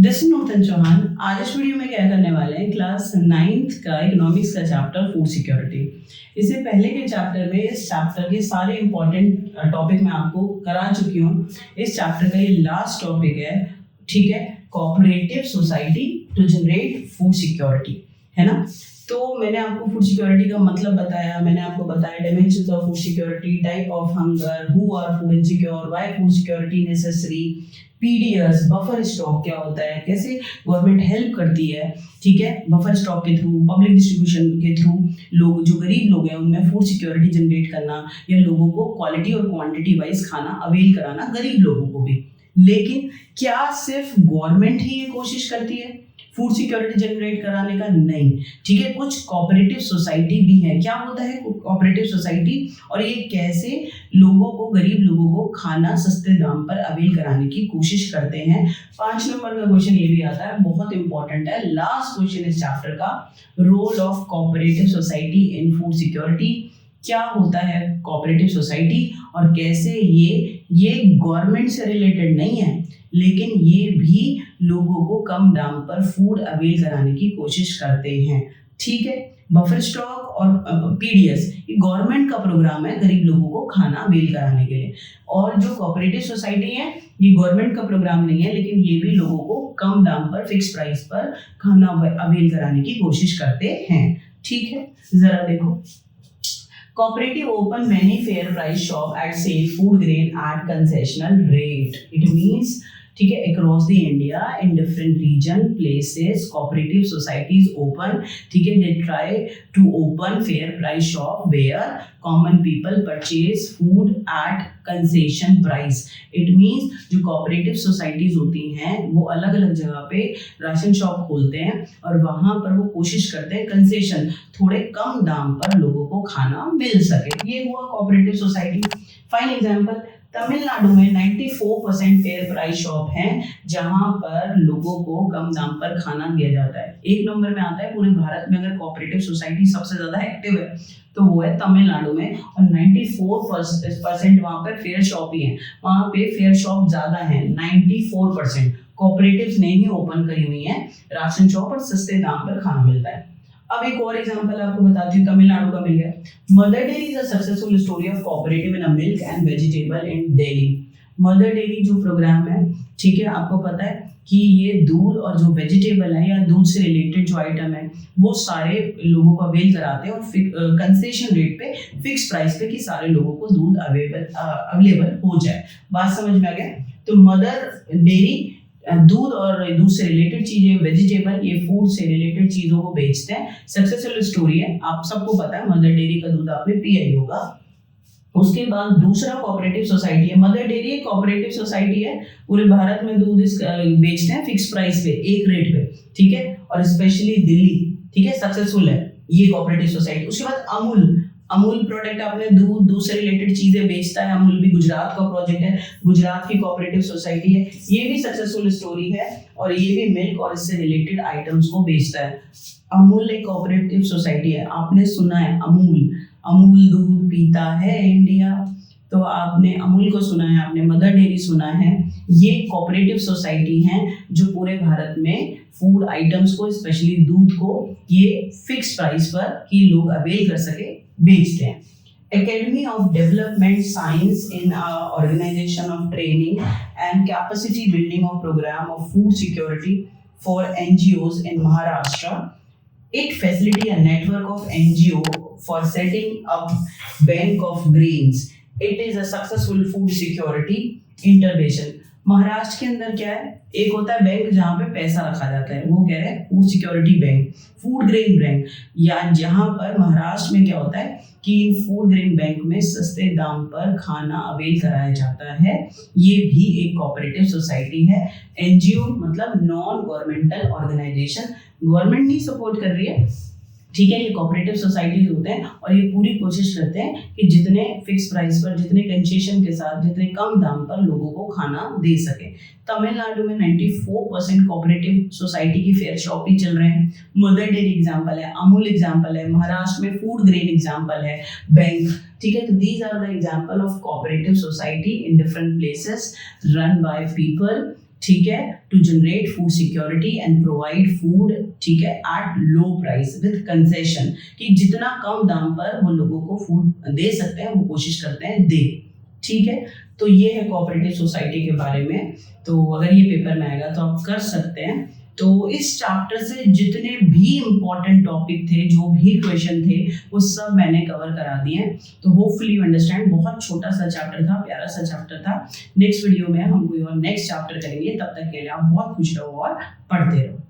This नूतन चौहान। आज इस video में क्या करने वाले हैं, क्लास 9th का इकोनॉमिक्स का चैप्टर फूड सिक्योरिटी। इससे पहले के चैप्टर में इस चैप्टर के सारे इंपॉर्टेंट टॉपिक मैं आपको करा चुकी हूँ। इस चैप्टर का ये लास्ट टॉपिक है, ठीक है, cooperative society to generate food security, है ना। तो मैंने आपको फूड सिक्योरिटी का मतलब बताया, मैंने आपको बताया dimensions of food security, type of hunger, who are food insecure, why food security necessary, PDS, buffer stock क्या होता है, कैसे गवर्नमेंट हेल्प करती है, ठीक है, बफर स्टॉक के थ्रू, पब्लिक डिस्ट्रीब्यूशन के थ्रू लोग जो गरीब लोग हैं उनमें फूड सिक्योरिटी जनरेट करना या लोगों को क्वालिटी और क्वांटिटी वाइज खाना अवेल कराना, गरीब लोगों को भी। लेकिन क्या सिर्फ गवर्नमेंट ही ये कोशिश करती है फूड सिक्योरिटी जनरेट कराने का? नहीं, ठीक है, कुछ कोऑपरेटिव सोसाइटी भी है। क्या होता है कोऑपरेटिव सोसाइटी और ये कैसे लोगों को, गरीब लोगों को खाना सस्ते दाम पर अवेल कराने की कोशिश करते हैं। 5 नंबर का क्वेश्चन ये भी आता है, बहुत इंपॉर्टेंट है, लास्ट क्वेश्चन इस चैप्टर का, role of cooperative society in food security. क्या होता है कोऑपरेटिव सोसाइटी और कैसे ये गवर्नमेंट से रिलेटेड नहीं है, लेकिन ये भी लोगों को कम दाम पर फूड अवेल कराने की कोशिश करते हैं, ठीक है। बफर स्टॉक और पीडीएस ये गवर्नमेंट का प्रोग्राम है गरीब लोगों को खाना अवेल कराने के लिए, और जो कोऑपरेटिव सोसाइटी है ये गवर्नमेंट का प्रोग्राम नहीं है, लेकिन ये भी लोगों को कम दाम पर, फिक्स प्राइस पर खाना अवेल कराने की कोशिश करते हैं, ठीक है। जरा देखो, cooperative open many fair price shop at sale food grain at concessional rate. It means, ठीक है, across the India in different region places cooperative societies open, ठीक है, they try to open fair price shop where common people purchase food at concession price. It means जो cooperative societies होती हैं वो अलग अलग जगह पे राशन शॉप खोलते हैं और वहां पर वो कोशिश करते हैं कंसेशन, थोड़े कम दाम पर लोगों को खाना मिल सके। ये हुआ cooperative society. Fine example, Tamil Nadu में 94% फेयर प्राइस शॉप हैं जहां पर लोगों को कम दाम पर खाना दिया जाता है। 1 नंबर में आता है पूरे भारत में अगर कोऑपरेटिव सोसाइटी सबसे ज्यादा एक्टिव है तो वो है तमिलनाडु में, और 94% वहां पर फेयर शॉप ही है, वहां पे फेयर शॉप ज्यादा है। 94% कोऑपरेटिव्स ने ही ओपन करी हुई है राशन शॉप और सस्ते दाम पर खाना मिलता है। अब एक और एग्जांपल आपको बताती हूँ, तमिलनाडु का मिल गया। Mother dairy is a successful story of cooperative in a milk and vegetable in Delhi. Mother dairy जो प्रोग्राम है, ठीक है, आपको पता है कि ये दूध और जो वेजिटेबल है या दूध से रिलेटेड जो आइटम है वो सारे लोगों को अवेल कराते हैं और कंसेशन रेट पे, फिक्स प्राइस पे, कि सारे लोगों को दूध अवेलेबल हो जाए। बात समझ में आ गया? तो मदर डेयरी दूध और दूध से रिलेटेड चीजें, वेजिटेबल, ये फूड से रिलेटेड चीजों को बेचते हैं। सक्सेसफुल स्टोरी है, आप सबको पता है, मदर डेयरी का दूध आपने पिया ही होगा। उसके बाद दूसरा कोऑपरेटिव सोसाइटी है। मदर डेयरी एक कोऑपरेटिव सोसाइटी है, पूरे भारत में दूध बेचते हैं फिक्स प्राइस पे, एक रेट पे, ठीक है, और स्पेशली दिल्ली, ठीक है, सक्सेसफुल है ये कोऑपरेटिव सोसाइटी। उसके बाद अमूल प्रोडक्ट, आपने दूध से रिलेटेड चीजें बेचता है। अमूल भी गुजरात का प्रोजेक्ट है, गुजरात की कोऑपरेटिव सोसाइटी है, ये भी सक्सेसफुल स्टोरी है और ये भी मिल्क और इससे रिलेटेड आइटम्स को बेचता है। अमूल एक कोऑपरेटिव सोसाइटी है, आपने सुना है अमूल दूध पीता है इंडिया, तो आपने अमूल को सुना है, आपने मदर डेयरी सुना है। ये कोऑपरेटिव सोसाइटी हैं जो पूरे भारत में फूड आइटम्स को, स्पेशली दूध को, ये फिक्स प्राइस पर कि लोग अवेल कर सके बेचते हैं। Academy of Development Science in organization of training and capacity building of program of food security for NGOs in Maharashtra. It facilitates a network of NGO for setting up bank of grains. It is a successful food security intervention. Maharashtra के अंदर क्या है, एक होता है bank जहाँ पे पैसा रखा जाता है, वो कह रहे हैं food security bank, food grain bank, या जहाँ पर महाराष्ट्र में क्या होता है कि इन फूड ग्रेन बैंक में सस्ते दाम पर खाना अवेल कराया जाता है। ये भी एक कोऑपरेटिव सोसाइटी है। एनजीओ मतलब नॉन गवर्नमेंटल ऑर्गेनाइजेशन, गवर्नमेंट नहीं सपोर्ट कर रही है, ठीक है, ये कोऑपरेटिव सोसाइटीज होते हैं और ये पूरी कोशिश करते हैं कि जितने फिक्स प्राइस पर, जितने कंसेशन के साथ, जितने कम दाम पर लोगों को खाना दे सके। तमिलनाडु में 94% कोऑपरेटिव सोसाइटी की फेयर शॉप ही चल रहे हैं। मदर डेयरी एग्जांपल है, अमूल एग्जांपल है, महाराष्ट्र में फूड ग्रेन एग्जांपल है, बैंक, ठीक है। तो these are the example of cooperative society in different places run by people, ठीक है, to generate food security and provide food, ठीक है, at low price with concession, कि जितना कम दाम पर वो लोगों को फूड दे सकते हैं वो कोशिश करते हैं दे, ठीक है। तो ये है कोऑपरेटिव सोसाइटी के बारे में। तो अगर ये पेपर में आएगा तो आप कर सकते हैं। तो इस चैप्टर से जितने भी इम्पोर्टेंट टॉपिक थे, जो भी क्वेश्चन थे, वो सब मैंने कवर करा दिए। तो होपफुली यू अंडरस्टैंड। बहुत छोटा सा चैप्टर था, प्यारा सा चैप्टर था। नेक्स्ट वीडियो में हम कोई और नेक्स्ट चैप्टर करेंगे। तब तक के लिए आप बहुत खुश रहो और पढ़ते रहो।